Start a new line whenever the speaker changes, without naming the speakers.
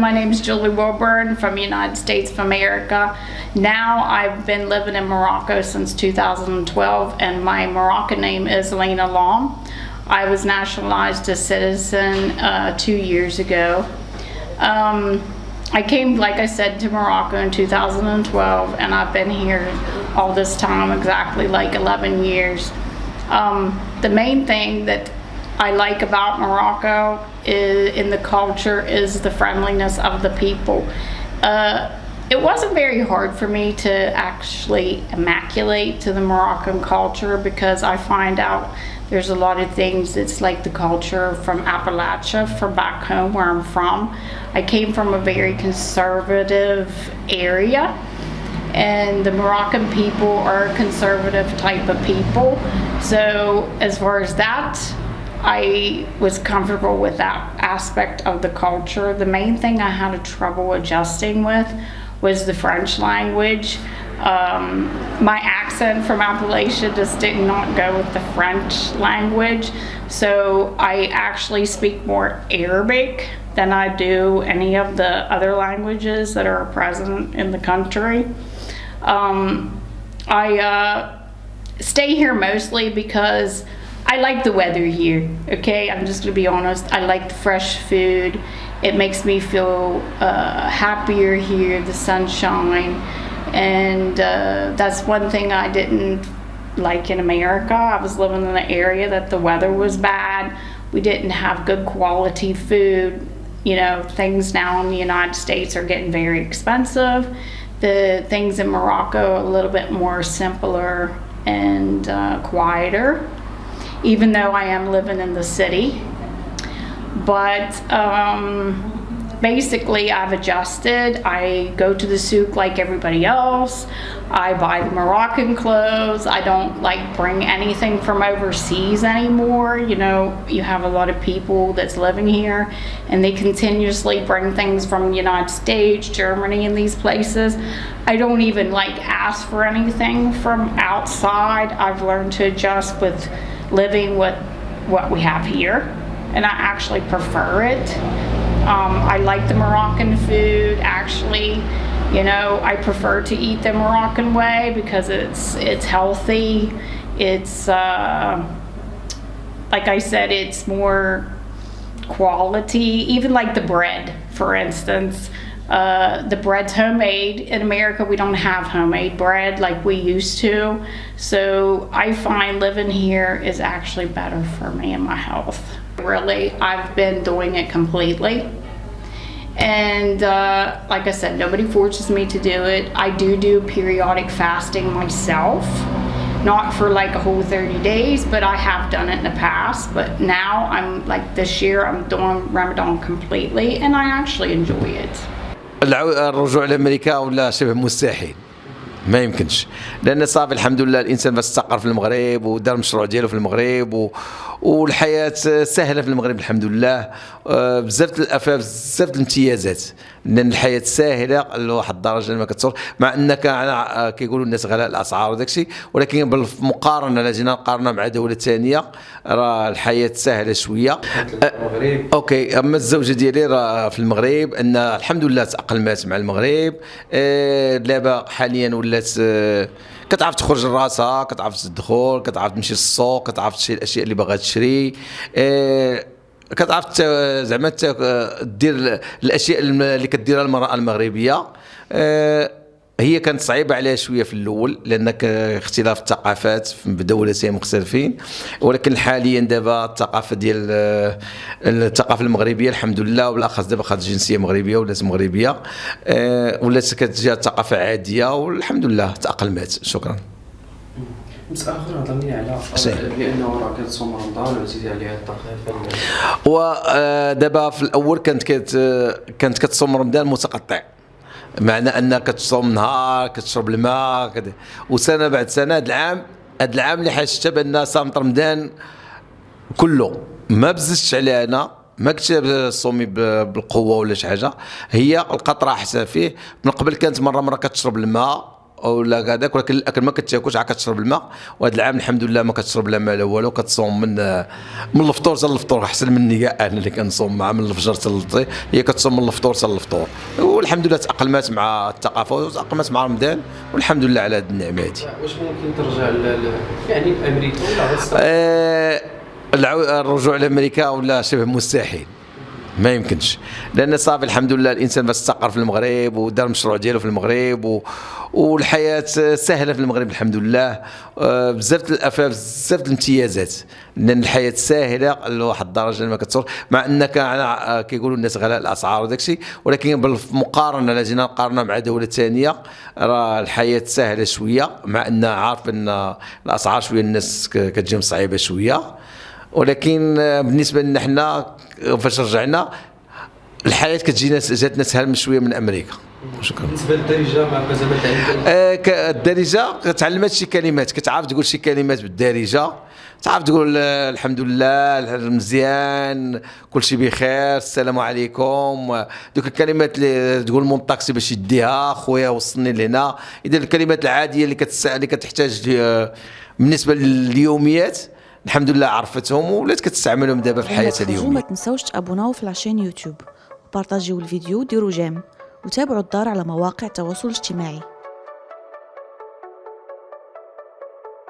my name is Julie Wilburn from the United States of America. Now I've been living in Morocco since 2012, and my Moroccan name is Lena Long. I was nationalized a citizen 2 years ago. I came, like I said, to Morocco in 2012, and I've been here all this time, exactly like 11 years. The main thing that I like about Morocco in the culture is the friendliness of the people. It wasn't very hard for me to actually immaculate to the Moroccan culture, because I find out there's a lot of things that's like the culture from Appalachia, from back home where I'm from. I came from a very conservative area, and the Moroccan people are a conservative type of people. So as far as that, I was comfortable with that aspect of the culture. The main thing I had trouble adjusting with was the French language. My accent from Appalachia just did not go with the French language, so I actually speak more Arabic than I do any of the other languages that are present in the country. I stay here mostly because I like the weather here, okay? I'm just gonna be honest. I like the fresh food. It makes me feel happier here, the sunshine. And that's one thing I didn't like in America. I was living in an area that the weather was bad. We didn't have good quality food. You know, things now in the United States are getting very expensive. The things in Morocco are a little bit more simpler and quieter, even though I am living in the city. But basically I've adjusted. I go to the souk like everybody else. I buy the Moroccan clothes. I don't like bring anything from overseas anymore. You know, you have a lot of people that's living here and they continuously bring things from the United States, Germany, and these places. I don't even like ask for anything from outside. I've learned to adjust with living with what we have here, and I actually prefer it. I like the Moroccan food. Actually, you know, I prefer to eat the Moroccan way because it's healthy. It's like I said, it's more quality. Even like the bread, for instance. The bread's homemade. In America, we don't have homemade bread like we used to. So I find living here is actually better for me and my health. Really, I've been doing it completely. And like I said, nobody forces me to do it. I do periodic fasting myself. Not for like a whole 30 days, but I have done it in the past. But now I'm like this year, I'm doing Ramadan completely, and I actually enjoy it.
الرجوع لأمريكا ولا شبه مستحيل، ما يمكنش، لأن صافي الحمد لله الإنسان بس استقر في المغرب ودار المشروع ديالو في المغرب والحياة سهلة في المغرب الحمد لله. بزاف الامتيازات، لأن الحياة سهلة لواحد الدرجة ما كتصور، مع أنك كيقولوا الناس غلاء الأسعار وداك الشيء، ولكن بالمقارنة إلا جينا نقارنها مع دولة ثانية راه الحياة سهلة شوية. أوكي، أما الزوجة ديالي راه في المغرب، أن الحمد لله تأقلمات مع المغرب. دابا حاليا ولات كتعرف تخرج لراسها، كتعرف تدخل، كتعرف تمشي للسوق، كتعرف تشري الاشياء اللي باغا تشري، كتعرف زعما دير الاشياء اللي كديرها المراه المغربيه. هي كانت صعيبه عليها شويه في الاول لانك اختلاف الثقافات في دولتين مختلفين، ولكن حاليا دابا الثقافه ديال الثقافه المغربيه الحمد لله، وبالاخص دابا خدت جنسيه مغربيه ولات مغربيه، ولات كتجي ثقافه عاديه والحمد لله تاقلمات. شكرا.
مسألة أخرى هضرني على بأنه راه كتصوم رمضان وزيدي عليها الثقافة.
ودابا في الأول كانت كتصوم رمضان متقطع، معنى أنك تصوم نهار كتشرب الماء كده، وسنة بعد سنة. هذا العام اللي حشت بأن صامت رمضان كله ما بززتش عليها أنا، ما كنتش صومي بالقوة ولا شي حاجة، هي القطرة أحسن فيه. من قبل كانت مرة كتشرب الماء ولا هذاك، ولكن الاكل ما كتاكلش، عا كتشرب الماء. وهذا العام الحمد لله ما كتشرب لا ماء لا والو، كتصوم من الفطور حتى الفطور. احسن مني كاع انا اللي كنصوم مع من الفجر حتى للفطور، هي كتصوم من الفطور حتى الفطور. والحمد لله تاقلمات مع الثقافه وتاقلمات مع رمضان، والحمد لله على هذه النعمه هذه.
واش ممكن ترجع يعني لامريكا ولا
الرجوع لامريكا ولا شبه مستحيل، ما يمكنش. لان صافي الحمد لله الانسان باش استقر في المغرب ودار المشروع ديالو في المغرب، والحياه سهله في المغرب الحمد لله. بزاف الامتيازات، لان الحياه ساهله لواحد الدرجه ما كتصور. مع انك كيقولوا الناس غلاء الاسعار وداك الشيء، ولكن بالمقارنه الا جينا نقارنها مع دوله ثانيه راه الحياه سهله شويه. مع ان عارف ان الاسعار شويه الناس كتجيهم صعيبه شويه، ولكن بالنسبه لنا حنا فاش رجعنا الحياه جاتنا سهل من شويه من امريكا. شكرا.
بالنسبه للدارجه مع زعما
الدارجه تعلمت شي كلمات، كتعرف تقول شي كلمات بالدارجه، تعرف تقول الحمد لله مزيان كل شيء بخير السلام عليكم. دوك الكلمات اللي تقول مون طاكسي باش يديها خويا وصلني لهنا. اذا الكلمات العاديه اللي كتحتاج بالنسبه لليوميات الحمد لله عرفتهم ولات كتستعملهم دابا في الحياه اليوميه.
ما تنساوش تابوناو في العشان يوتيوب وبارطاجيو الفيديو وديروا جيم وتابعوا الدار على مواقع التواصل الاجتماعي.